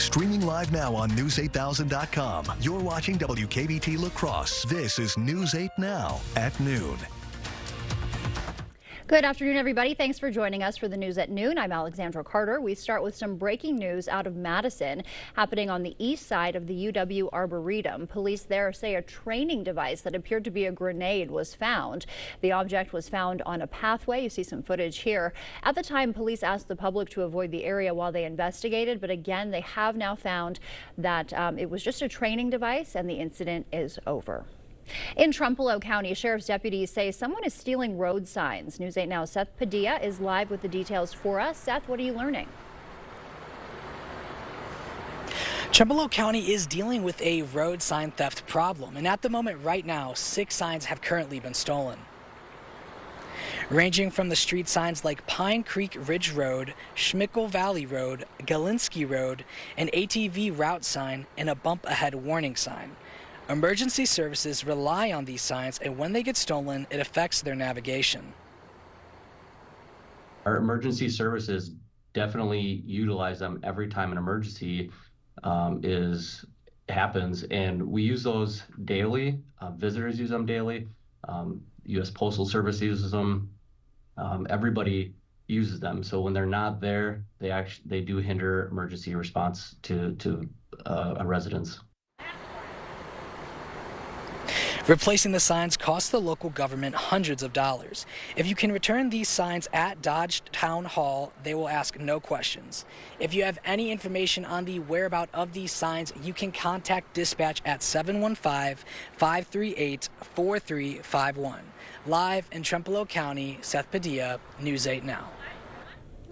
Streaming live now on News8000.com. You're watching WKBT La Crosse. This is News 8 Now at noon. Good afternoon, everybody. Thanks for joining us for the news at noon. I'm Alexandra Carter. We start with some breaking news out of Madison, happening on the east side of the UW Arboretum. Police there say a training device that appeared to be a grenade was found. The object was found on a pathway. You see some footage here. At the time, police asked the public to avoid the area while they investigated, but again, they have now found that it was just a training device and the incident is over. In Trumpereau County, sheriff's deputies say someone is stealing road signs. News 8 Now Seth Padilla is live with the details for us. Seth, what are you learning? Trumpereau County is dealing with a road sign theft problem, and at the moment right now, 6 signs have currently been stolen. Ranging from the street signs like Pine Creek Ridge Road, Schmickel Valley Road, Galinsky Road, an ATV route sign, and a bump ahead warning sign. Emergency services rely on these signs, and when they get stolen, it affects their navigation. Our emergency services definitely utilize them every time an emergency happens, and we use those daily. Visitors use them daily. U.S. Postal Service uses them. Everybody uses them. So when they're not there, they do hinder emergency response to a residence. Replacing the signs costs the local government hundreds of dollars. If you can return these signs at Dodge Town Hall, they will ask no questions. If you have any information on the whereabouts of these signs, you can contact dispatch at 715-538-4351. Live in Trumpereau County, Seth Padilla, News 8 Now.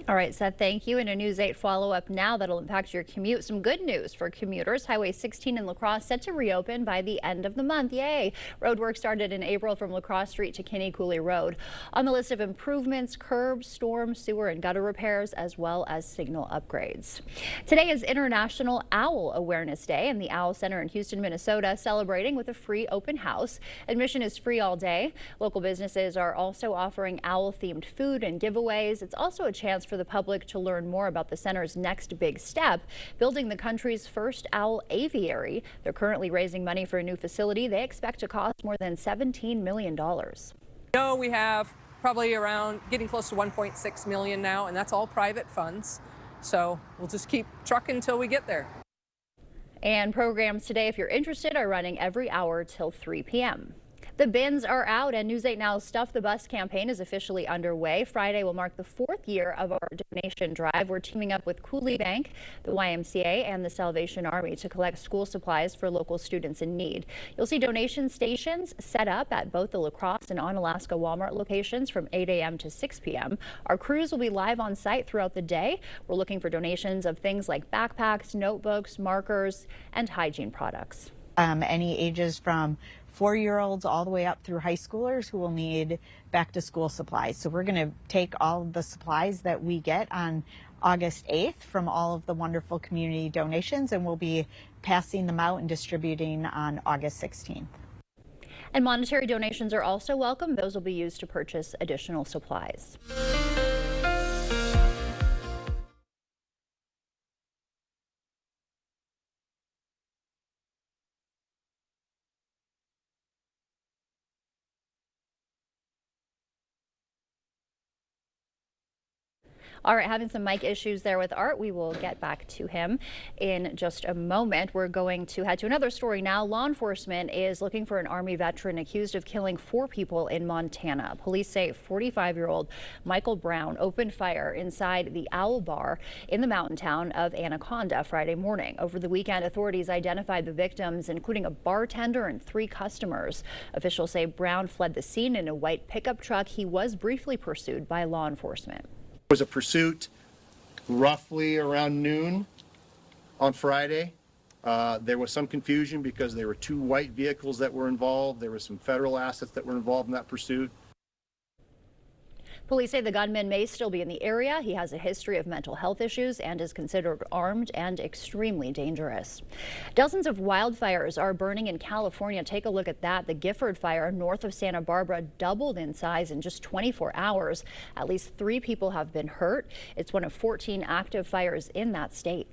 All right, Seth, thank you. And a News 8 follow-up now that'll impact your commute. Some good news for commuters. Highway 16 in La Crosse set to reopen by the end of the month. Yay! Road work started in April from La Crosse Street to Kinney Cooley Road. On the list of improvements, curbs, storm, sewer, and gutter repairs, as well as signal upgrades. Today is International Owl Awareness Day, and the Owl Center in Houston, Minnesota, celebrating with a free open house. Admission is free all day. Local businesses are also offering owl-themed food and giveaways. It's also a chance for the public to learn more about the center's next big step, building the country's first owl aviary. They're currently raising money for a new facility they expect to cost more than $17 million. We have probably around getting close to 1.6 million now, and that's all private funds. So we'll just keep trucking until we get there. And programs today, if you're interested, are running every hour till 3 p.m. The bins are out, and News 8 Now's Stuff the Bus campaign is officially underway. Friday will mark the 4th year of our donation drive. We're teaming up with Cooley Bank, the YMCA, and the Salvation Army to collect school supplies for local students in need. You'll see donation stations set up at both the La Crosse and Onalaska Walmart locations from 8 a.m. to 6 p.m. Our crews will be live on site throughout the day. We're looking for donations of things like backpacks, notebooks, markers, and hygiene products. Any ages from 4-year-olds all the way up through high schoolers who will need back to school supplies. So we're going to take all of the supplies that we get on August 8th from all of the wonderful community donations, and we'll be passing them out and distributing on August 16th. And monetary donations are also welcome. Those will be used to purchase additional supplies. All right, having some mic issues there with Art. We will get back to him in just a moment. We're going to head to another story now. Law enforcement is looking for an Army veteran accused of killing 4 people in Montana. Police say 45-year-old Michael Brown opened fire inside the Owl Bar in the mountain town of Anaconda Friday morning. Over the weekend, authorities identified the victims, including a bartender and 3 customers. Officials say Brown fled the scene in a white pickup truck. He was briefly pursued by law enforcement. Was a pursuit roughly around noon on Friday. There was some confusion because there were 2 white vehicles that were involved. There were some federal assets that were involved in that pursuit. Police say the gunman may still be in the area. He has a history of mental health issues and is considered armed and extremely dangerous. Dozens of wildfires are burning in California. Take a look at that. The Gifford fire north of Santa Barbara doubled in size in just 24 hours. At least 3 people have been hurt. It's one of 14 active fires in that state.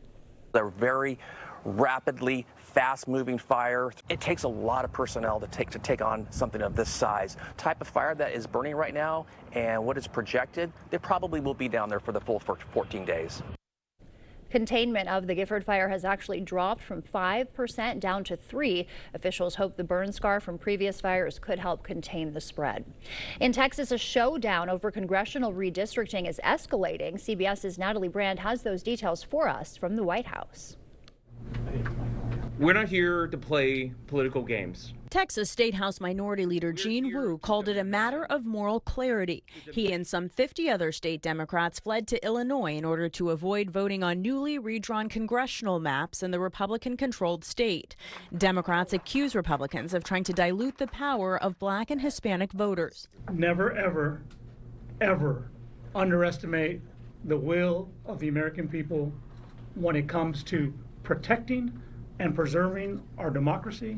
They're very rapidly fast-moving fire. It takes a lot of personnel to take on something of this size. Type of fire that is burning right now and what is projected, they probably will be down there for the full 14 days. Containment of the Gifford fire has actually dropped from 5% down to 3%. Officials hope the burn scar from previous fires could help contain the spread. In Texas, a showdown over congressional redistricting is escalating. CBS's Natalie Brand has those details for us from the White House. We're not here to play political games. Texas State House Minority Leader Gene Wu called it a matter of moral clarity. He and some 50 other state Democrats fled to Illinois in order to avoid voting on newly redrawn congressional maps in the Republican-controlled state. Democrats accuse Republicans of trying to dilute the power of Black and Hispanic voters. Never, ever, ever underestimate the will of the American people when it comes to protecting and preserving our democracy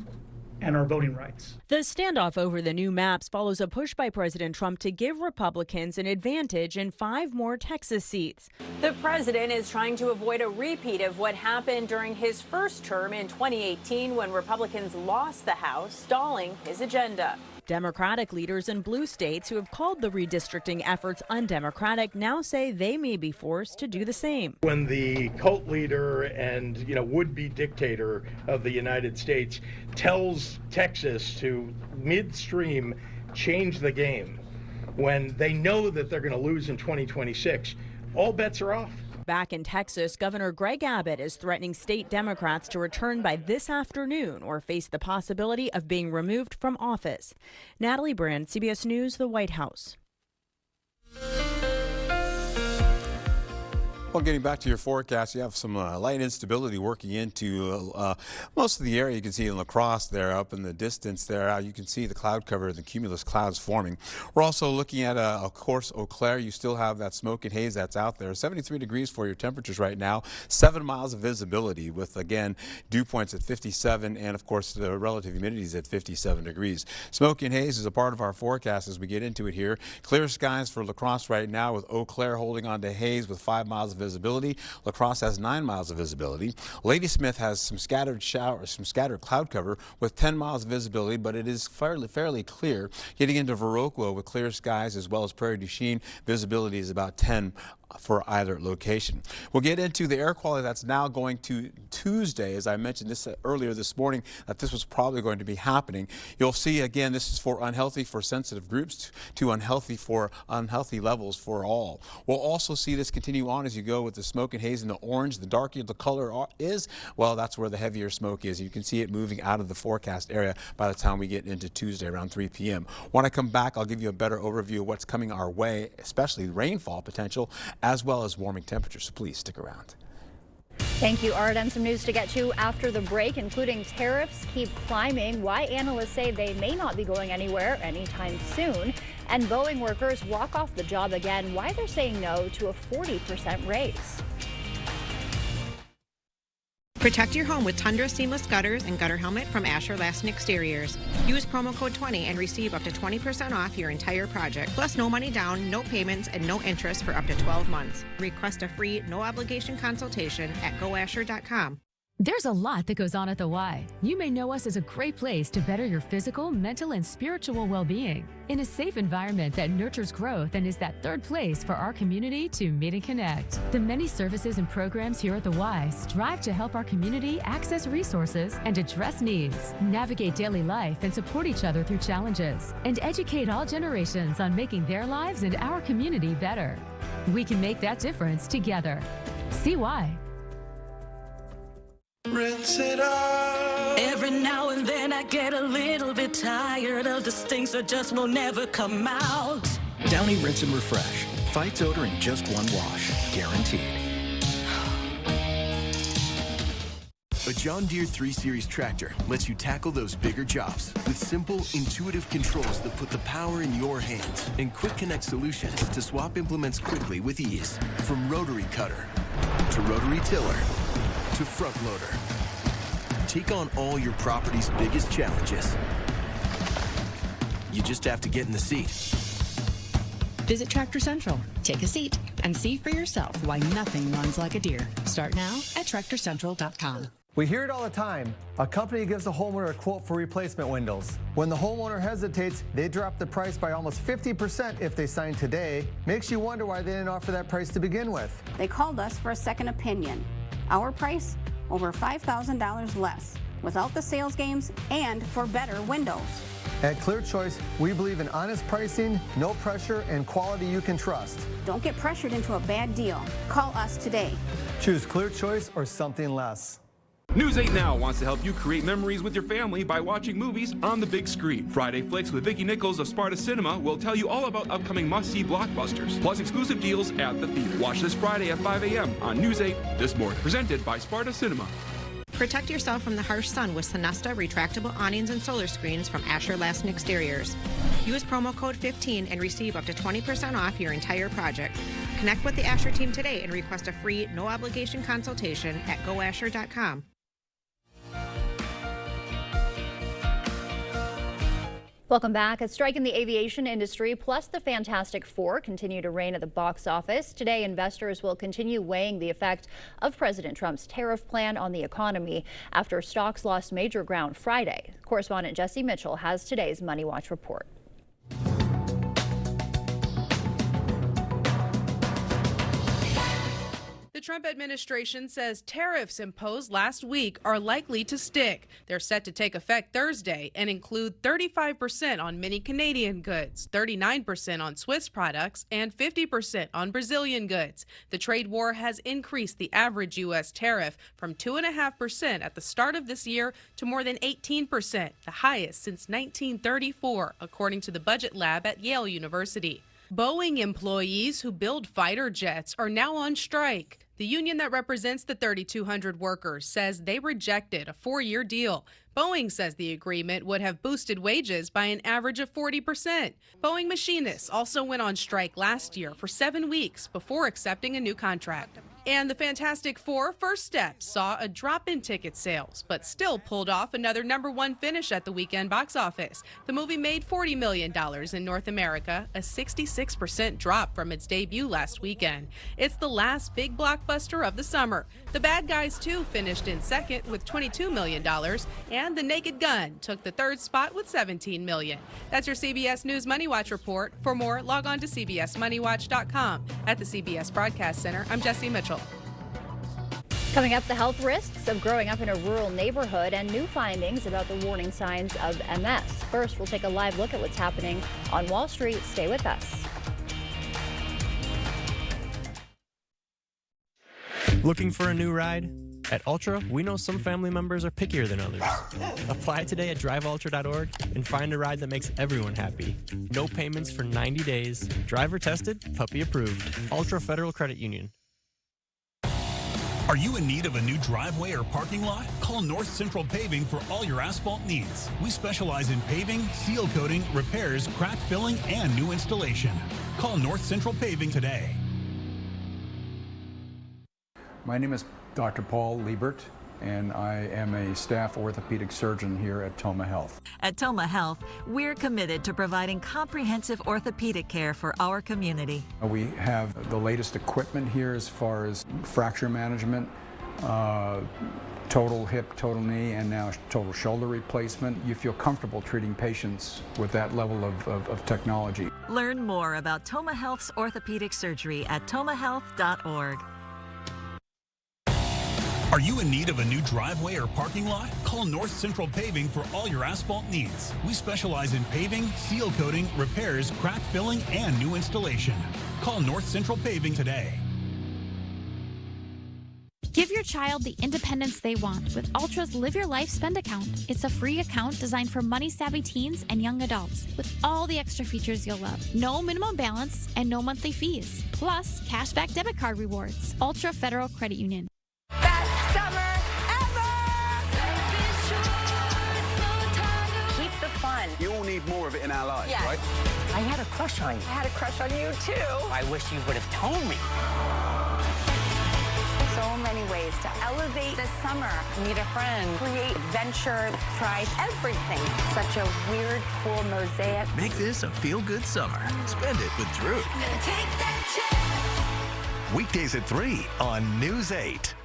and our voting rights. The standoff over the new maps follows a push by President Trump to give Republicans an advantage in 5 more Texas seats. The president is trying to avoid a repeat of what happened during his first term in 2018 when Republicans lost the House, stalling his agenda. Democratic leaders in blue states who have called the redistricting efforts undemocratic now say they may be forced to do the same. When the cult leader and would-be dictator of the United States tells Texas to midstream change the game, when they know that they're going to lose in 2026, all bets are off. Back in Texas, Governor Greg Abbott is threatening state Democrats to return by this afternoon or face the possibility of being removed from office. Natalie Brand, CBS News, the White House. Well, getting back to your forecast, you have some light instability working into most of the area. You can see in La Crosse there, up in the distance there, you can see the cloud cover, the cumulus clouds forming. We're also looking at, of course, Eau Claire. You still have that smoke and haze that's out there. 73 degrees for your temperatures right now, 7 miles of visibility with, again, dew points at 57 and, of course, the relative humidity is at 57 degrees. Smoke and haze is a part of our forecast as we get into it here. Clear skies for La Crosse right now with Eau Claire holding on to haze with 5 miles of visibility. La Crosse has 9 miles of visibility. Ladysmith has some scattered showers, some scattered cloud cover with 10 miles of visibility, but it is fairly clear. Getting into Viroqua with clear skies as well as Prairie du Chien, visibility is about 10 for either location. We'll get into the air quality that's now going to Tuesday. As I mentioned this earlier this morning, that this was probably going to be happening. You'll see again, this is for unhealthy for sensitive groups to unhealthy for unhealthy levels for all. We'll also see this continue on as you go with the smoke and haze in the orange. The darker the color is, well, that's where the heavier smoke is. You can see it moving out of the forecast area by the time we get into Tuesday around 3 p.m. When I come back, I'll give you a better overview of what's coming our way, especially rainfall potential, as well as warming temperatures. So please stick around. Thank you, Art. And some news to get to after the break, including tariffs keep climbing, why analysts say they may not be going anywhere anytime soon, and Boeing workers walk off the job again, why they're saying no to a 40% raise. Protect your home with Tundra seamless gutters and gutter helmet from Asher Lasting Exteriors. Use promo code 20 and receive up to 20% off your entire project. Plus no money down, no payments, and no interest for up to 12 months. Request a free, no obligation consultation at goasher.com. There's a lot that goes on at the Y. You may know us as a great place to better your physical, mental, and spiritual well-being in a safe environment that nurtures growth and is that third place for our community to meet and connect. The many services and programs here at the Y strive to help our community access resources and address needs, navigate daily life and support each other through challenges, and educate all generations on making their lives and our community better. We can make that difference together. See why. Rinse it out. Every now and then I get a little bit tired of the stinks that just will never come out. Downy Rinse and Refresh fights odor in just one wash, guaranteed. A John Deere 3 Series tractor lets you tackle those bigger jobs with simple, intuitive controls that put the power in your hands and quick connect solutions to swap implements quickly with ease. From rotary cutter to rotary tiller to front loader. Take on all your property's biggest challenges. You just have to get in the seat. Visit Tractor Central. Take a seat and see for yourself why nothing runs like a deer. Start now at TractorCentral.com. We hear it all the time. A company gives a homeowner a quote for replacement windows. When the homeowner hesitates, they drop the price by almost 50% if they sign today. Makes you wonder why they didn't offer that price to begin with. They called us for a second opinion. Our price, over $5,000 less, without the sales games and for better windows. At Clear Choice, we believe in honest pricing, no pressure, and quality you can trust. Don't get pressured into a bad deal. Call us today. Choose Clear Choice or something less. News 8 Now wants to help you create memories with your family by watching movies on the big screen. Friday Flicks with Vicki Nichols of Sparta Cinema will tell you all about upcoming must-see blockbusters, plus exclusive deals at the theater. Watch this Friday at 5 a.m. on News 8 this morning. Presented by Sparta Cinema. Protect yourself from the harsh sun with Sonesta retractable awnings and solar screens from Asher Lassen Exteriors. Use promo code 15 and receive up to 20% off your entire project. Connect with the Asher team today and request a free, no-obligation consultation at goasher.com. Welcome back. A strike in the aviation industry plus the Fantastic Four continue to reign at the box office. Today, investors will continue weighing the effect of President Trump's tariff plan on the economy after stocks lost major ground Friday. Correspondent Jesse Mitchell has today's Money Watch report. The Trump administration says tariffs imposed last week are likely to stick. They're set to take effect Thursday and include 35% on many Canadian goods, 39% on Swiss products, and 50% on Brazilian goods. The trade war has increased the average U.S. tariff from 2.5% at the start of this year to more than 18%, the highest since 1934, according to the Budget Lab at Yale University. Boeing employees who build fighter jets are now on strike. The union that represents the 3,200 workers says they rejected a 4-year deal. Boeing says the agreement would have boosted wages by an average of 40%. Boeing machinists also went on strike last year for 7 weeks before accepting a new contract. And the Fantastic Four First Steps saw a drop in ticket sales, but still pulled off another #1 finish at the weekend box office. The movie made $40 million in North America, a 66% drop from its debut last weekend. It's the last big blockbuster of the summer. The Bad Guys 2 finished in second with $22 million, and The Naked Gun took the third spot with $17 million. That's your CBS News Money Watch report. For more, log on to cbsmoneywatch.com. At the CBS Broadcast Center, I'm Jesse Mitchell. Coming up, the health risks of growing up in a rural neighborhood and new findings about the warning signs of MS. First, we'll take a live look at what's happening on Wall Street. Stay with us. Looking for a new ride? At Ultra, we know some family members are pickier than others. Apply today at driveultra.org and find a ride that makes everyone happy. No payments for 90 days. Driver tested, puppy approved. Ultra Federal Credit Union. Are you in need of a new driveway or parking lot? Call North Central Paving for all your asphalt needs. We specialize in paving, seal coating, repairs, crack filling, and new installation. Call North Central Paving today. My name is Dr. Paul Liebert, and I am a staff orthopedic surgeon here at Toma Health. At Toma Health, we're committed to providing comprehensive orthopedic care for our community. We have the latest equipment here as far as fracture management, total hip, total knee, and now total shoulder replacement. You feel comfortable treating patients with that level of technology. Learn more about Toma Health's orthopedic surgery at tomahealth.org. Are you in need of a new driveway or parking lot? Call North Central Paving for all your asphalt needs. We specialize in paving, seal coating, repairs, crack filling, and new installation. Call North Central Paving today. Give your child the independence they want with Ultra's Live Your Life Spend account. It's a free account designed for money-savvy teens and young adults with all the extra features you'll love. No minimum balance and no monthly fees. Plus, cashback debit card rewards. Ultra Federal Credit Union. Fun. You all need more of it in our lives, right? I had a crush on you. I had a crush on you, too. I wish you would have told me. So many ways to elevate the summer. Meet a friend. Create adventure. Try everything. Such a weird, cool mosaic. Make this a feel-good summer. Spend it with Drew. Take that chance. Weekdays at 3 on News 8.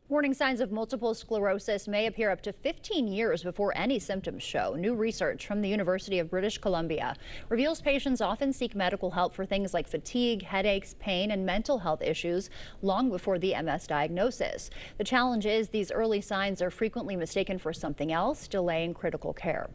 Warning signs of multiple sclerosis may appear up to 15 years before any symptoms show. New research from the University of British Columbia reveals patients often seek medical help for things like fatigue, headaches, pain, and mental health issues long before the MS diagnosis. The challenge is these early signs are frequently mistaken for something else, delaying critical care.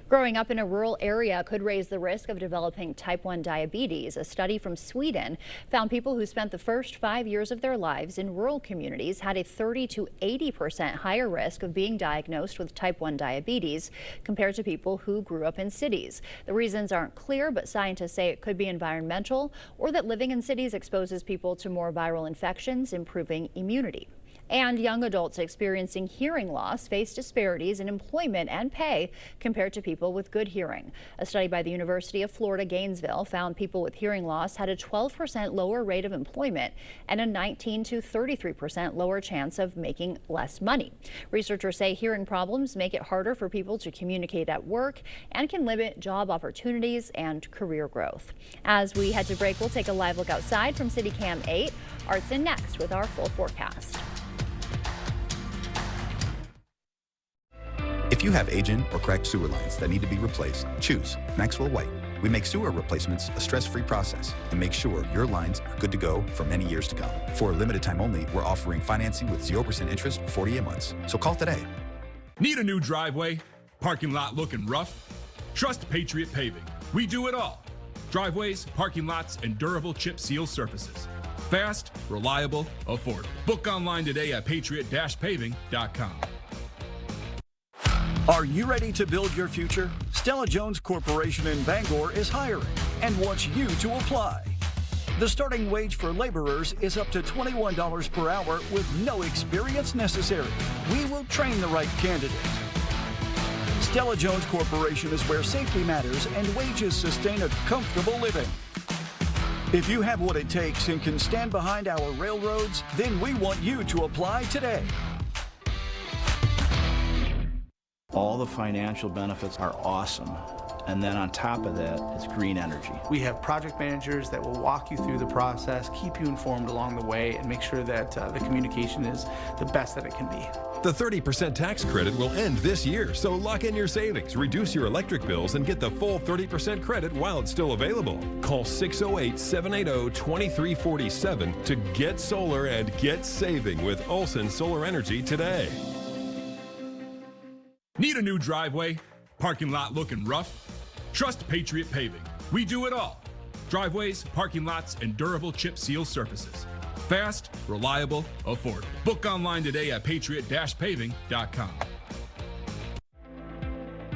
Growing up in a rural area could raise the risk of developing type 1 diabetes. A study from Sweden found people who spent the first 5 years of their lives in rural communities had a 30 to 80% higher risk of being diagnosed with type 1 diabetes compared to people who grew up in cities. The reasons aren't clear, but scientists say it could be environmental or that living in cities exposes people to more viral infections, improving immunity. And young adults experiencing hearing loss face disparities in employment and pay compared to people with good hearing. A study by the University of Florida, Gainesville found people with hearing loss had a 12% lower rate of employment and a 19 to 33% lower chance of making less money. Researchers say hearing problems make it harder for people to communicate at work and can limit job opportunities and career growth. As we head to break, we'll take a live look outside from City Cam 8. Art's in next with our full forecast. If you have aging or cracked sewer lines that need to be replaced, choose Maxwell White. We make sewer replacements a stress-free process and make sure your lines are good to go for many years to come. For a limited time only, we're offering financing with 0% interest for 48 months. So call today. Need a new driveway? Parking lot looking rough? Trust Patriot Paving. We do it all. Driveways, parking lots, and durable chip seal surfaces. Fast, reliable, affordable. Book online today at patriot-paving.com. Are you ready to build your future? Stella Jones Corporation in Bangor is hiring and wants you to apply. The starting wage for laborers is up to $21 per hour with no experience necessary. We will train the right candidate. Stella Jones Corporation is where safety matters and wages sustain a comfortable living. If you have what it takes and can stand behind our railroads, then we want you to apply today. All the financial benefits are awesome. And then on top of that, it's green energy. We have project managers that will walk you through the process, keep you informed along the way, and make sure that the communication is the best that it can be. The 30% tax credit will end this year, so lock in your savings, reduce your electric bills, and get the full 30% credit while it's still available. Call 608-780-2347 to get solar and get saving with Olson Solar Energy today. Need a new driveway? Parking lot looking rough? Trust Patriot Paving. We do it all. Driveways, parking lots, and durable chip seal surfaces. Fast, reliable, affordable. Book online today at patriot-paving.com.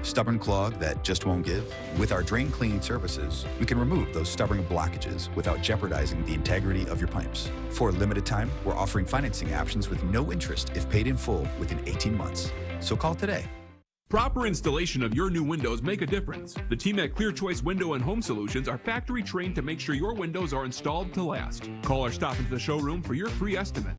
Stubborn clog that just won't give? With our drain cleaning services, we can remove those stubborn blockages without jeopardizing the integrity of your pipes. For a limited time, we're offering financing options with no interest if paid in full within 18 months. So call today. Proper installation of your new windows make a difference. The team at Clear Choice Window and Home Solutions are factory trained to make sure your windows are installed to last. Call or stop into the showroom for your free estimate.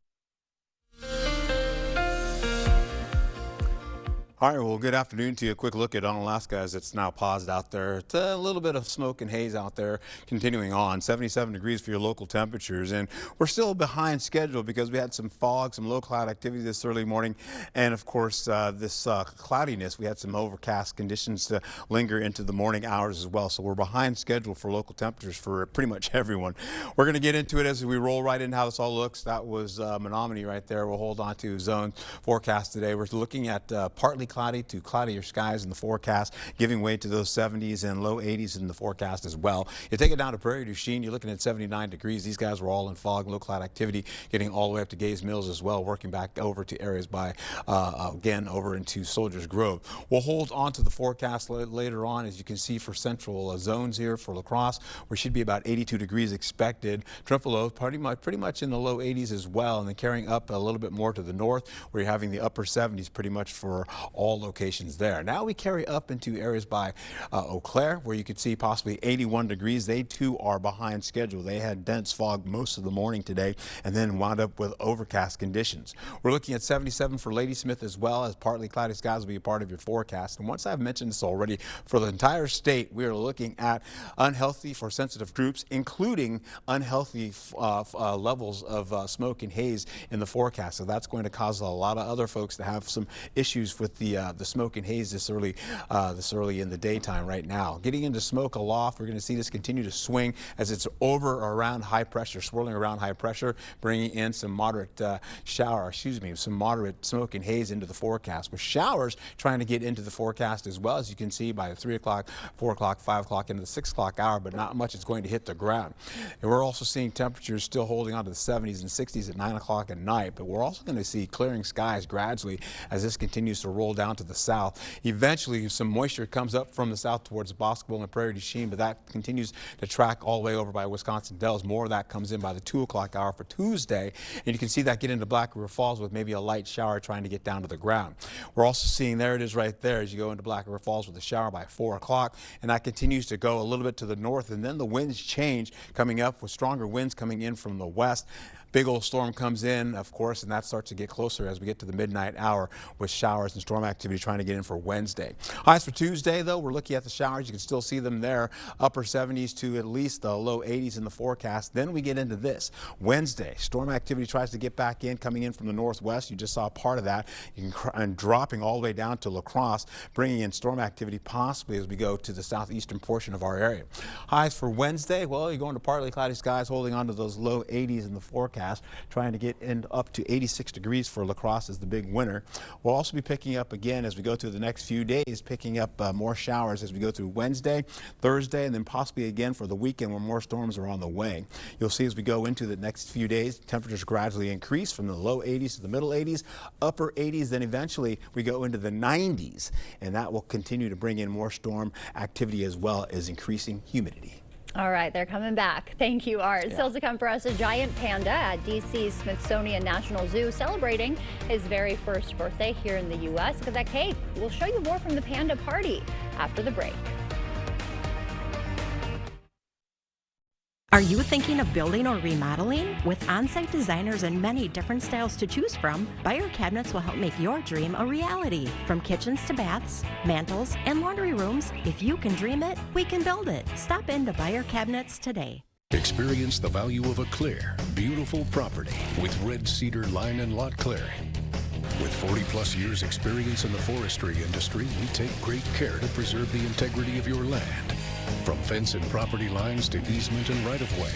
All right, well, good afternoon to you. A quick look at Unalaska as it's now paused out there. It's a little bit of smoke and haze out there continuing on. 77 degrees for your local temperatures. And we're still behind schedule because we had some fog, some low cloud activity this early morning. And of course, this cloudiness, we had some overcast conditions to linger into the morning hours as well. So we're behind schedule for local temperatures for pretty much everyone. We're going to get into it as we roll right in how this all looks. That was Menominee right there. We'll hold on to zone forecast today. We're looking at partly cloudy to cloudier skies in the forecast, giving way to those 70s and low 80s in the forecast as well. You take it down to Prairie du Chien, you're looking at 79 degrees. These guys were all in fog, low cloud activity, getting all the way up to Gays Mills as well, working back over to areas by, again, over into Soldiers Grove. We'll hold on to the forecast later on. As you can see for central zones here for La Crosse, we should be about 82 degrees expected. Trempealeau pretty much in the low 80s as well, and then carrying up a little bit more to the north, where you're having the upper 70s pretty much for all locations there. Now we carry up into areas by Eau Claire, where you could see possibly 81 degrees. They too are behind schedule. They had dense fog most of the morning today and then wound up with overcast conditions. We're looking at 77 for Ladysmith as well, as partly cloudy skies will be a part of your forecast. And once I've mentioned this already, for the entire state, we are looking at unhealthy for sensitive groups, including unhealthy levels of smoke and haze in the forecast. So that's going to cause a lot of other folks to have some issues with the smoke and haze this early in the daytime right now. Getting into smoke aloft, we're going to see this continue to swing as it's over or around high pressure, swirling around high pressure, bringing in some moderate some moderate smoke and haze into the forecast, with showers trying to get into the forecast as well, as you can see by 3 o'clock, 4 o'clock, 5 o'clock into the 6 o'clock hour, but not much is going to hit the ground. And we're also seeing temperatures still holding on to the 70s and 60s at 9 o'clock at night, but we're also going to see clearing skies gradually as this continues to roll down to the south. Eventually, some moisture comes up from the south towards Boscoville and Prairie du Chien, but that continues to track all the way over by Wisconsin Dells. More of that comes in by the 2 o'clock hour for Tuesday, and you can see that get into Black River Falls with maybe a light shower trying to get down to the ground. We're also seeing, there it is right there, as you go into Black River Falls with a shower by 4 o'clock, and that continues to go a little bit to the north, and then the winds change, coming up with stronger winds coming in from the west. Big old storm comes in, of course, and that starts to get closer as we get to the midnight hour with showers and storm activity trying to get in for Wednesday. Highs for Tuesday, though, we're looking at the showers. You can still see them there, upper 70s to at least the low 80s in the forecast. Then we get into this. Wednesday, storm activity tries to get back in, coming in from the northwest. You just saw part of that. And dropping all the way down to La Crosse, bringing in storm activity possibly as we go to the southeastern portion of our area. Highs for Wednesday, well, you're going to partly cloudy skies, holding on to those low 80s in the forecast. Trying to get up to 86 degrees for La Crosse as the big winner. We'll also be picking up again as we go through the next few days, picking up more showers as we go through Wednesday, Thursday, and then possibly again for the weekend where more storms are on the way. You'll see as we go into the next few days, temperatures gradually increase from the low 80s to the middle 80s, upper 80s, then eventually we go into the 90s, and that will continue to bring in more storm activity as well as increasing humidity. All right, they're coming back. Thank you, Art. Still to come for us, a giant panda at DC's Smithsonian National Zoo celebrating his very first birthday here in the U.S. Look at that cake. We'll show you more from the panda party after the break. Are you thinking of building or remodeling? With on-site designers and many different styles to choose from, Beyer Cabinets will help make your dream a reality. From kitchens to baths, mantles, and laundry rooms, if you can dream it, we can build it. Stop into Beyer Cabinets today. Experience the value of a clear, beautiful property with Red Cedar Line and Lot Clearing. With 40-plus years experience in the forestry industry, we take great care to preserve the integrity of your land. From fence and property lines to easement and right-of-way,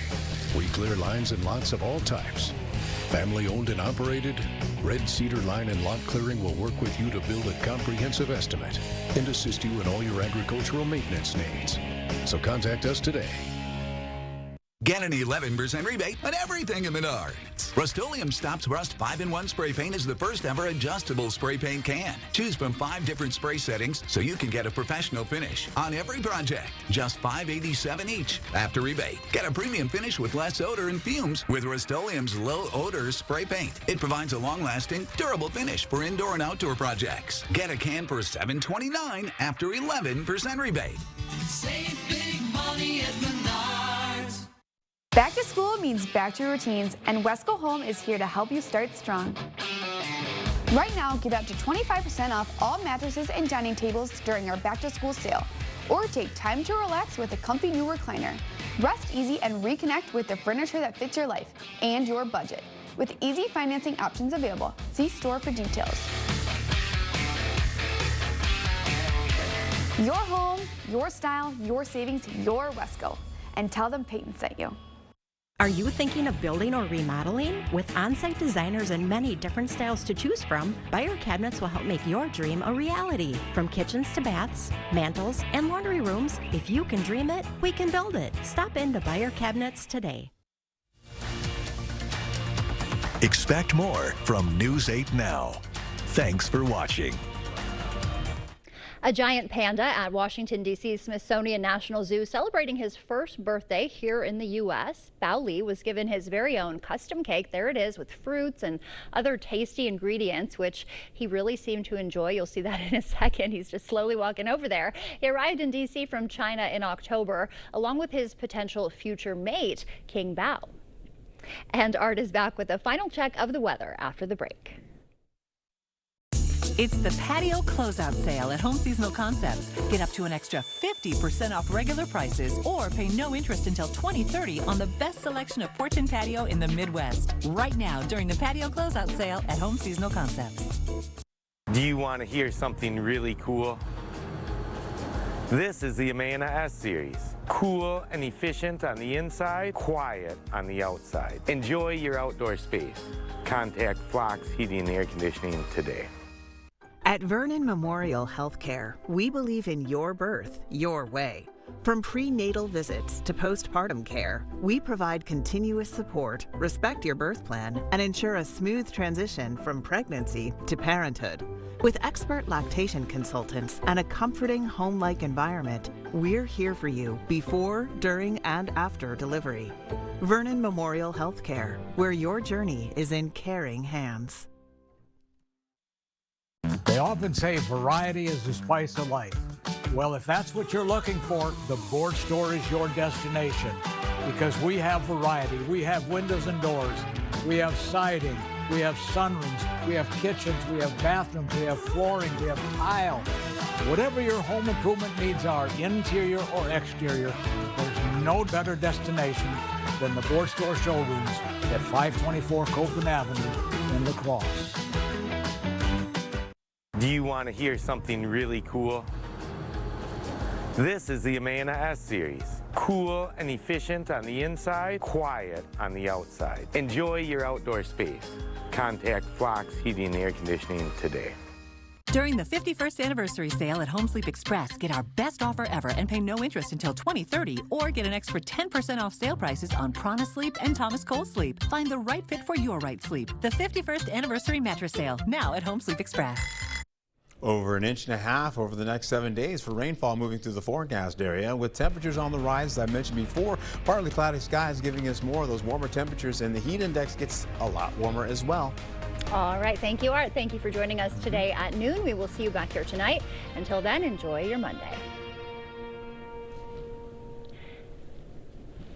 we clear lines and lots of all types. Family owned and operated, Red Cedar Line and Lot Clearing will work with you to build a comprehensive estimate and assist you in all your agricultural maintenance needs. So contact us today. Get an 11% rebate on everything in Menards. Rust-Oleum Stops Rust 5-in-1 Spray Paint is the first ever adjustable spray paint can. Choose from 5 different spray settings so you can get a professional finish on every project. Just $5.87 each. After rebate, get a premium finish with less odor and fumes with Rust-Oleum's low odor spray paint. It provides a long-lasting, durable finish for indoor and outdoor projects. Get a can for $7.29 after 11% rebate. Save big money at Menards. Back to school means back to routines, and Wesco Home is here to help you start strong. Right now, get up to 25% off all mattresses and dining tables during our back to school sale, or take time to relax with a comfy new recliner. Rest easy and reconnect with the furniture that fits your life and your budget. With easy financing options available, see store for details. Your home, your style, your savings, your Wesco. And tell them Peyton sent you. Are you thinking of building or remodeling? With on-site designers and many different styles to choose from, Beyer Cabinets will help make your dream a reality. From kitchens to baths, mantles, and laundry rooms, if you can dream it, we can build it. Stop into Beyer Cabinets today. Expect more from News 8 Now. Thanks for watching. A giant panda at Washington, D.C.'s Smithsonian National Zoo celebrating his first birthday here in the U.S. Bao Li was given his very own custom cake. There it is with fruits and other tasty ingredients, which he really seemed to enjoy. You'll see that in a second. He's just slowly walking over there. He arrived in D.C. from China in October, along with his potential future mate, King Bao. And Art is back with a final check of the weather after the break. It's the patio closeout sale at Home Seasonal Concepts. Get up to an extra 50% off regular prices or pay no interest until 2030 on the best selection of porch and patio in the Midwest. Right now during the patio closeout sale at Home Seasonal Concepts. Do you want to hear something really cool? This is the Amana S Series. Cool and efficient on the inside, quiet on the outside. Enjoy your outdoor space. Contact Flox Heating and Air Conditioning today. At Vernon Memorial Healthcare, we believe in your birth, your way. From prenatal visits to postpartum care, we provide continuous support, respect your birth plan, and ensure a smooth transition from pregnancy to parenthood. With expert lactation consultants and a comforting home-like environment, we're here for you before, during, and after delivery. Vernon Memorial Healthcare, where your journey is in caring hands. They often say variety is the spice of life. Well, if that's what you're looking for, the Board Store is your destination because we have variety. We have windows and doors. We have siding. We have sunrooms. We have kitchens. We have bathrooms. We have flooring. We have tile. Whatever your home improvement needs are, interior or exterior, there's no better destination than the Board Store showrooms at 524 Copeland Avenue in La Crosse. Do you want to hear something really cool? This is the Amana S Series. Cool and efficient on the inside, quiet on the outside. Enjoy your outdoor space. Contact Flox Heating and Air Conditioning today. During the 51st anniversary sale at Home Sleep Express, get our best offer ever and pay no interest until 2030 or get an extra 10% off sale prices on Prana Sleep and Thomas Cole Sleep. Find the right fit for your right sleep. The 51st anniversary mattress sale, now at Home Sleep Express. Over 1.5 inches over the next 7 days for rainfall moving through the forecast area with temperatures on the rise, as I mentioned before. Partly cloudy skies giving us more of those warmer temperatures, and the heat index gets a lot warmer as well. All right. Thank you, Art. Thank you for joining us today at noon. We will see you back here tonight. Until then, enjoy your Monday.